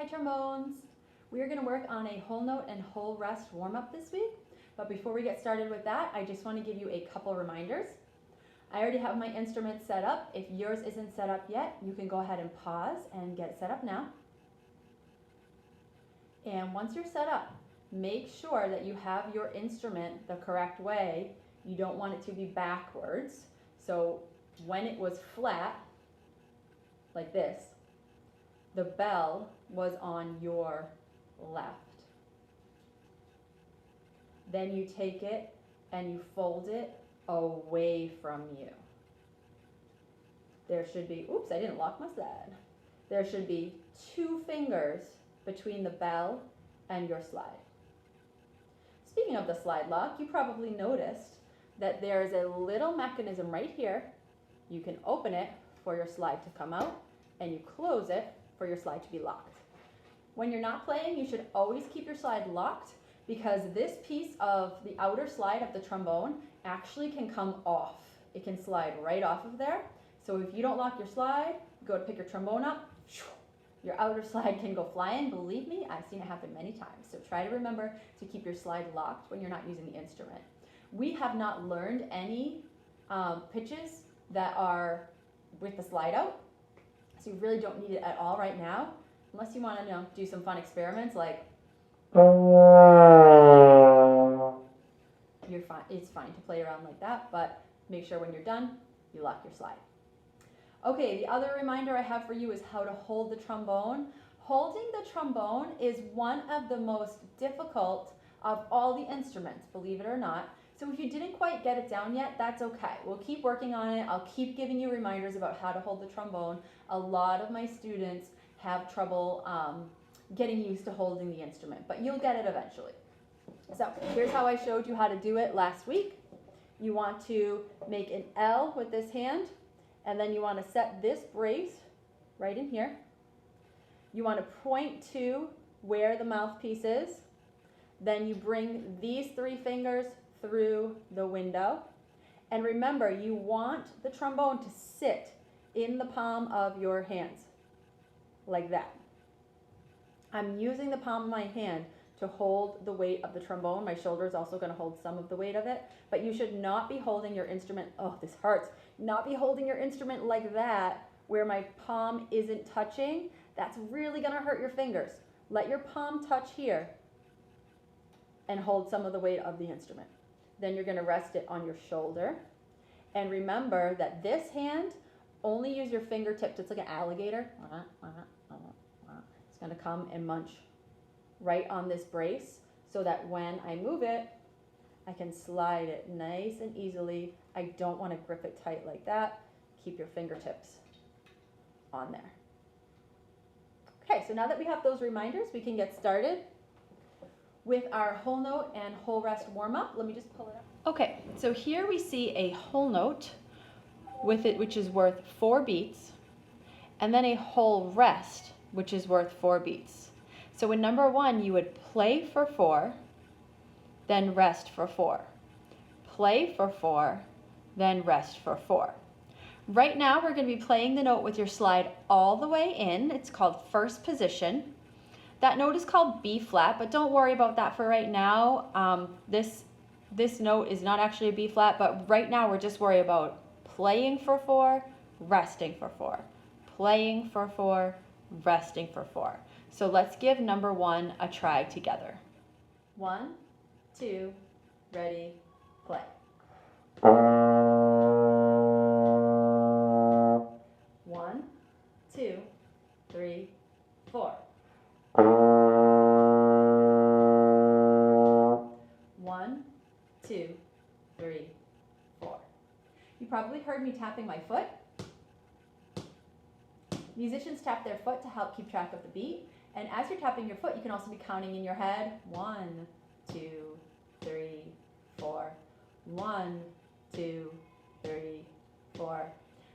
Hi trombones! We are going to work on a whole note and whole rest warm-up this week, but before we get started with that, I just want to give you a couple reminders. I already have my instrument set up. If yours isn't set up yet, you can go ahead and pause and get it set up now. And once you're set up, make sure that you have your instrument the correct way. You don't want it to be backwards. So when it was flat, like this, the bell was on your left. Then you take it and you fold it away from you. There should be, oops, I didn't lock my slide. There should be 2 fingers between the bell and your slide. Speaking of the slide lock, you probably noticed that there is a little mechanism right here. You can open it for your slide to come out, and you close it for your slide to be locked. When you're not playing, you should always keep your slide locked, because this piece of the outer slide of the trombone actually can come off. It can slide right off of there. So if you don't lock your slide, go to pick your trombone up, your outer slide can go flying. Believe me, I've seen it happen many times. So try to remember to keep your slide locked when you're not using the instrument. We have not learned any pitches that are with the slide out. So you really don't need it at all right now, unless you want to do some fun experiments like you're fine. It's fine to play around like that, but make sure when you're done, you lock your slide. Okay, the other reminder I have for you is how to hold the trombone. Holding the trombone is one of the most difficult of all the instruments, believe it or not. So if you didn't quite get it down yet, that's okay. We'll keep working on it. I'll keep giving you reminders about how to hold the trombone. A lot of my students have trouble getting used to holding the instrument, but you'll get it eventually. So here's how I showed you how to do it last week. You want to make an L with this hand, and then you want to set this brace right in here. You want to point to where the mouthpiece is. Then you bring these 3 fingers through the window. And remember, you want the trombone to sit in the palm of your hands, like that. I'm using the palm of my hand to hold the weight of the trombone. My shoulder is also going to hold some of the weight of it, but you should not be holding your instrument, oh, this hurts, not be holding your instrument like that, where my palm isn't touching. That's really going to hurt your fingers. Let your palm touch here and hold some of the weight of the instrument. Then you're going to rest it on your shoulder. And remember that this hand, only use your fingertips. It's like an alligator. It's going to come and munch right on this brace, so that when I move it, I can slide it nice and easily. I don't want to grip it tight like that. Keep your fingertips on there. Okay, so now that we have those reminders, we can get started with our whole note and whole rest warm-up. Let me just pull it up. Okay, so here we see a whole note with it, which is worth 4 beats, and then a whole rest, which is worth 4 beats. So in number 1, you would play for 4, then rest for 4. Play for 4, then rest for 4. Right now, we're going to be playing the note with your slide all the way in. It's called first position. That note is called B flat, but don't worry about that for right now. This note is not actually a B flat, but right now we're just worried about playing for 4, resting for 4. Playing for 4, resting for 4. So let's give number 1 a try together. 1, 2, ready, play. 1, 2, 3, 4. 1, 2, 3, 4. You probably heard me tapping my foot. Musicians tap their foot to help keep track of the beat. And as you're tapping your foot, you can also be counting in your head. 1, 2, 3, 4. 1, 2, 3, 4.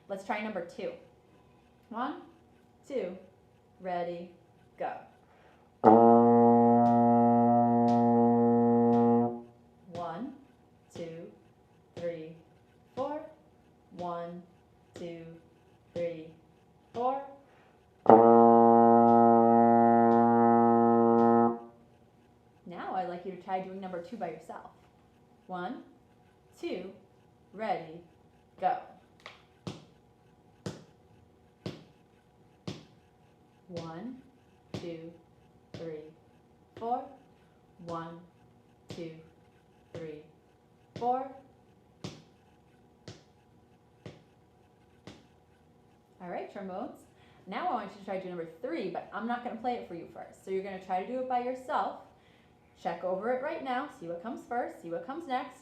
Let's try number 2. 1, 2, ready, go. 1, 2, 3, 4. 1, 2, 3, 4. try doing number 2 by yourself. 1, 2, ready, go. 1, 2, 3, 4. 1, 2, 3, 4. All right, trombones. Now I want you to try to do number 3, but I'm not going to play it for you first. So you're going to try to do it by yourself. Check over it right now. See what comes first, see what comes next,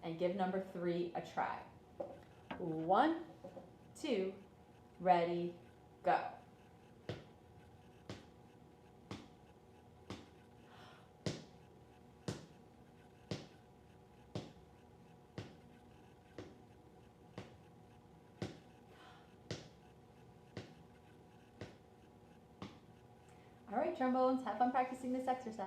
and give number 3 a try. 1, 2, ready, go. All right, trombones, have fun practicing this exercise.